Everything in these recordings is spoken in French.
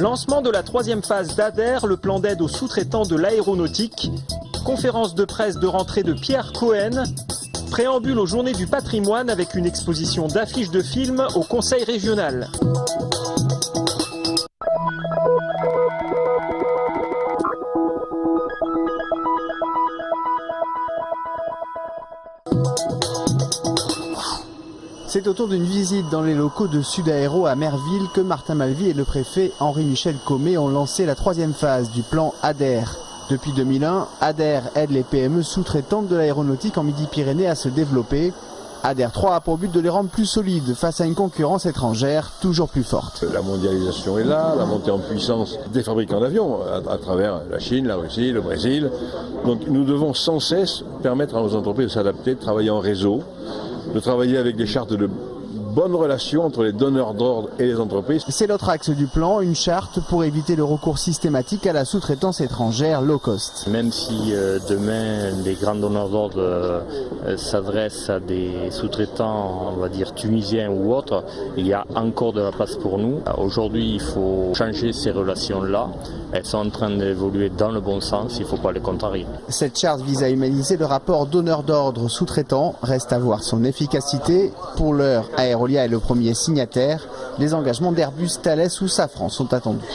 Lancement de la 3e phase d'ADER, le plan d'aide aux sous-traitants de l'aéronautique. Conférence de presse de rentrée de Pierre Cohen. Préambule aux Journées du patrimoine avec une exposition d'affiches de films au Conseil régional. C'est autour d'une visite dans les locaux de Sudaéro à Merville que Martin Malvy et le préfet Henri-Michel Comet ont lancé la 3e phase du plan ADER. Depuis 2001, ADER aide les PME sous-traitantes de l'aéronautique en Midi-Pyrénées à se développer. ADER 3 a pour but de les rendre plus solides face à une concurrence étrangère toujours plus forte. La mondialisation est là, la montée en puissance des fabricants d'avions à travers la Chine, la Russie, le Brésil. Donc nous devons sans cesse permettre à nos entreprises de s'adapter, de travailler en réseau, de travailler avec des chartes de bonne relation entre les donneurs d'ordre et les entreprises. C'est l'autre axe du plan, une charte pour éviter le recours systématique à la sous-traitance étrangère low cost. Même si demain les grands donneurs d'ordre s'adressent à des sous-traitants, on va dire tunisiens ou autres, il y a encore de la place pour nous. Aujourd'hui, il faut changer ces relations-là. Elles sont en train d'évoluer dans le bon sens, il ne faut pas les contrarier. Cette charte vise à humaniser le rapport donneur d'ordre sous-traitant. Reste à voir son efficacité. Pour l'heure, Aerolia est le premier signataire. Les engagements d'Airbus, Thales ou Safran sont attendus.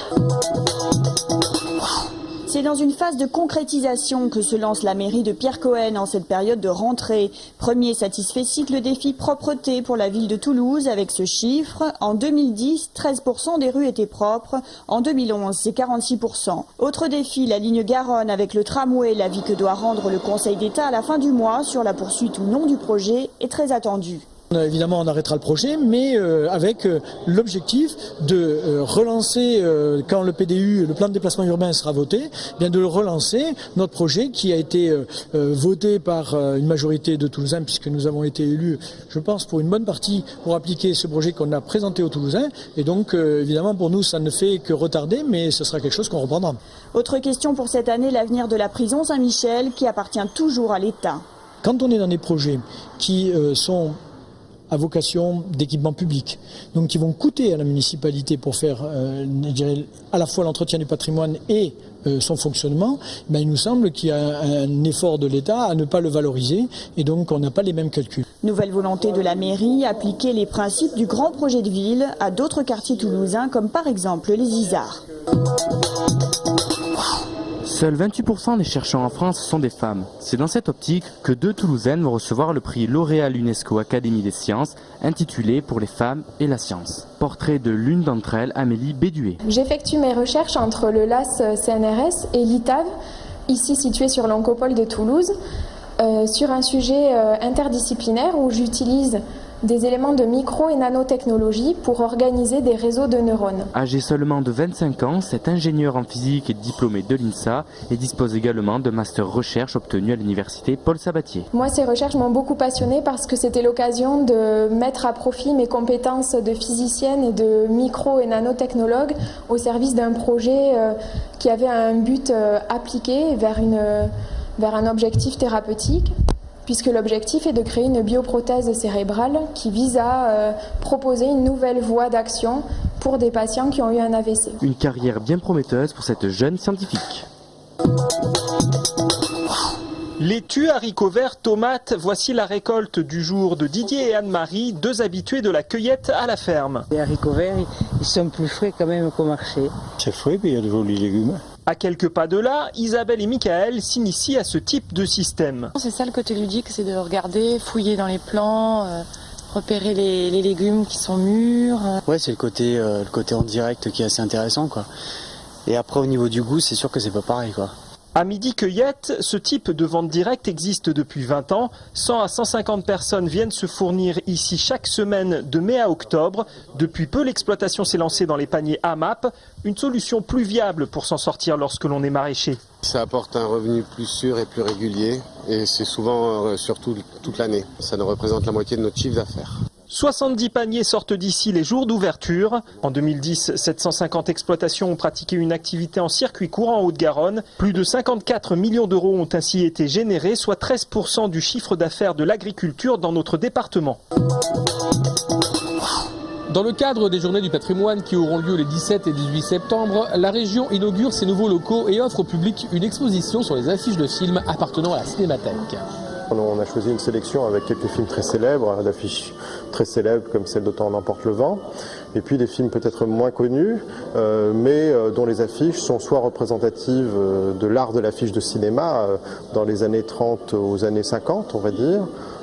C'est dans une phase de concrétisation que se lance la mairie de Pierre Cohen en cette période de rentrée. Premier satisfecit le défi propreté pour la ville de Toulouse avec ce chiffre. En 2010, 13% des rues étaient propres. En 2011, c'est 46%. Autre défi, la ligne Garonne avec le tramway. L'avis que doit rendre le Conseil d'État à la fin du mois sur la poursuite ou non du projet est très attendu. Évidemment, on arrêtera le projet, mais avec l'objectif de relancer, quand le PDU, le plan de déplacement urbain sera voté, bien de relancer notre projet qui a été voté par une majorité de Toulousains, puisque nous avons été élus, je pense, pour une bonne partie, pour appliquer ce projet qu'on a présenté aux Toulousains. Et donc, évidemment, pour nous, ça ne fait que retarder, mais ce sera quelque chose qu'on reprendra. Autre question pour cette année, l'avenir de la prison Saint-Michel, qui appartient toujours à l'État. Quand on est dans des projets qui sont à vocation d'équipement public, donc qui vont coûter à la municipalité pour faire je dirais, à la fois l'entretien du patrimoine et son fonctionnement, ben, il nous semble qu'il y a un effort de l'État à ne pas le valoriser et donc on n'a pas les mêmes calculs. Nouvelle volonté de la mairie, appliquer les principes du grand projet de ville à d'autres quartiers toulousains comme par exemple les Isards. Seuls 28% des chercheurs en France sont des femmes. C'est dans cette optique que 2 Toulousaines vont recevoir le prix L'Oréal UNESCO Académie des Sciences, intitulé Pour les femmes et la science. Portrait de l'une d'entre elles, Amélie Béduet. J'effectue mes recherches entre le LAS CNRS et l'ITAV, ici situé sur l'Oncopole de Toulouse, sur un sujet interdisciplinaire où j'utilise des éléments de micro et nanotechnologie pour organiser des réseaux de neurones. Âgé seulement de 25 ans, cet ingénieur en physique est diplômé de l'INSA et dispose également d'un master recherche obtenu à l'université Paul Sabatier. Moi, ces recherches m'ont beaucoup passionnée parce que c'était l'occasion de mettre à profit mes compétences de physicienne et de micro et nanotechnologue au service d'un projet qui avait un but appliqué vers un objectif thérapeutique, puisque l'objectif est de créer une bioprothèse cérébrale qui vise à proposer une nouvelle voie d'action pour des patients qui ont eu un AVC. Une carrière bien prometteuse pour cette jeune scientifique. Laitue, haricots verts, tomates, voici la récolte du jour de Didier et Anne-Marie, 2 habitués de la cueillette à la ferme. Les haricots verts, ils sont plus frais quand même qu'au marché. C'est frais, puis il y a de jolis légumes. À quelques pas de là, Isabelle et Michael s'initient à ce type de système. C'est ça le côté ludique, c'est de regarder, fouiller dans les plants, repérer les légumes qui sont mûrs. Ouais, c'est le côté en direct qui est assez intéressant, quoi. Et après, au niveau du goût, c'est sûr que c'est pas pareil, quoi. À Midi Cueillette, ce type de vente directe existe depuis 20 ans. 100 à 150 personnes viennent se fournir ici chaque semaine de mai à octobre. Depuis peu, l'exploitation s'est lancée dans les paniers AMAP, une solution plus viable pour s'en sortir lorsque l'on est maraîcher. Ça apporte un revenu plus sûr et plus régulier et c'est souvent surtout toute l'année. Ça nous représente la moitié de notre chiffre d'affaires. 70 paniers sortent d'ici les jours d'ouverture. En 2010, 750 exploitations ont pratiqué une activité en circuit court en Haute-Garonne. Plus de 54 millions d'euros ont ainsi été générés, soit 13% du chiffre d'affaires de l'agriculture dans notre département. Dans le cadre des Journées du patrimoine qui auront lieu les 17 et 18 septembre, la région inaugure ses nouveaux locaux et offre au public une exposition sur les affiches de films appartenant à la Cinémathèque. On a choisi une sélection avec quelques films très célèbres, d'affiches très célèbres comme celle d'Autant en emporte le vent, et puis des films peut-être moins connus, mais dont les affiches sont soit représentatives de l'art de l'affiche de cinéma dans les années 30 aux années 50, on va dire,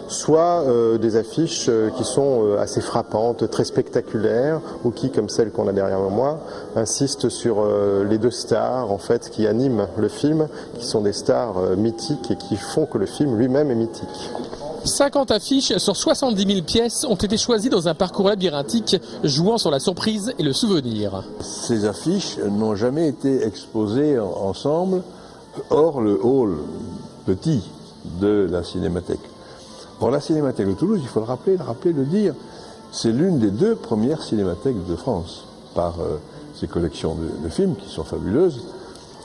soit des affiches qui sont assez frappantes, très spectaculaires, ou qui, comme celle qu'on a derrière moi, insistent sur les deux stars en fait qui animent le film, qui sont des stars mythiques et qui font que le film lui-même est mythique. 50 affiches sur 70 000 pièces ont été choisies dans un parcours labyrinthique jouant sur la surprise et le souvenir. Ces affiches n'ont jamais été exposées ensemble hors le hall petit de la Cinémathèque. Or, la Cinémathèque de Toulouse, il faut le rappeler, le dire, c'est l'une des 2 premières cinémathèques de France, par ses collections de films qui sont fabuleuses,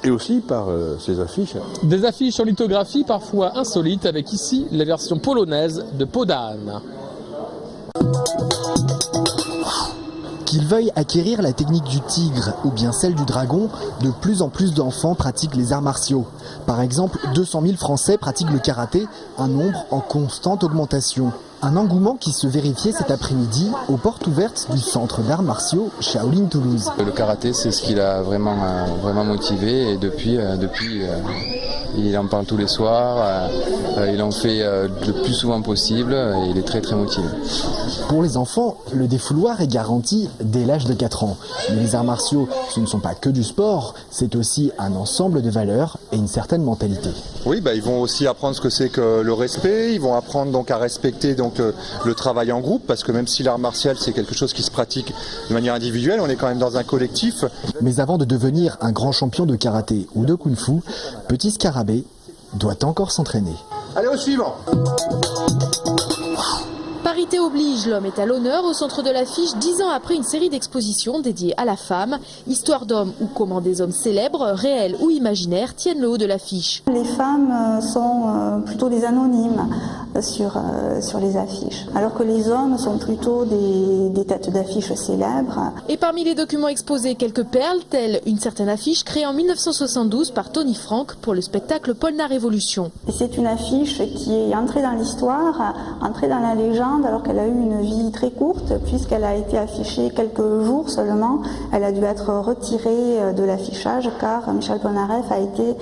et aussi par ses affiches. Des affiches en lithographie parfois insolites, avec ici la version polonaise de Peau d'âne. Qu'ils veuillent acquérir la technique du tigre ou bien celle du dragon, de plus en plus d'enfants pratiquent les arts martiaux. Par exemple, 200 000 Français pratiquent le karaté, un nombre en constante augmentation. Un engouement qui se vérifiait cet après-midi aux portes ouvertes du centre d'arts martiaux Shaolin Toulouse. Le karaté, c'est ce qui l'a vraiment motivé, et depuis il en parle tous les soirs, il en fait le plus souvent possible et il est très très motivé. Pour les enfants, le défouloir est garanti dès l'âge de 4 ans. Mais les arts martiaux, ce ne sont pas que du sport, c'est aussi un ensemble de valeurs et une certaine mentalité. Oui, ils vont aussi apprendre ce que c'est que le respect, ils vont apprendre donc à respecter le travail en groupe, parce que même si l'art martial c'est quelque chose qui se pratique de manière individuelle, on est quand même dans un collectif. Mais avant de devenir un grand champion de karaté ou de kung-fu, Petit Scarabée doit encore s'entraîner. Allez, au suivant. Parité oblige, l'homme est à l'honneur au centre de l'affiche 10 ans après une série d'expositions dédiées à la femme. Histoire d'hommes ou comment des hommes célèbres, réels ou imaginaires, tiennent le haut de l'affiche. Les femmes sont plutôt des anonymes sur les affiches, alors que les hommes sont plutôt des têtes d'affiche célèbres. Et parmi les documents exposés, quelques perles, telles une certaine affiche créée en 1972 par Tony Frank pour le spectacle Polnareff Révolution. C'est une affiche qui est entrée dans l'histoire, entrée dans la légende, alors qu'elle a eu une vie très courte, puisqu'elle a été affichée quelques jours seulement. Elle a dû être retirée de l'affichage car Michel Polnareff a été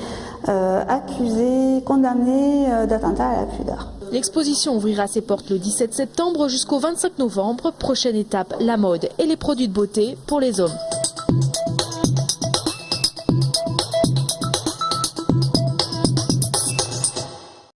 accusé, condamné d'attentat à la pudeur. L'exposition ouvrira ses portes le 17 septembre jusqu'au 25 novembre. Prochaine étape, la mode et les produits de beauté pour les hommes.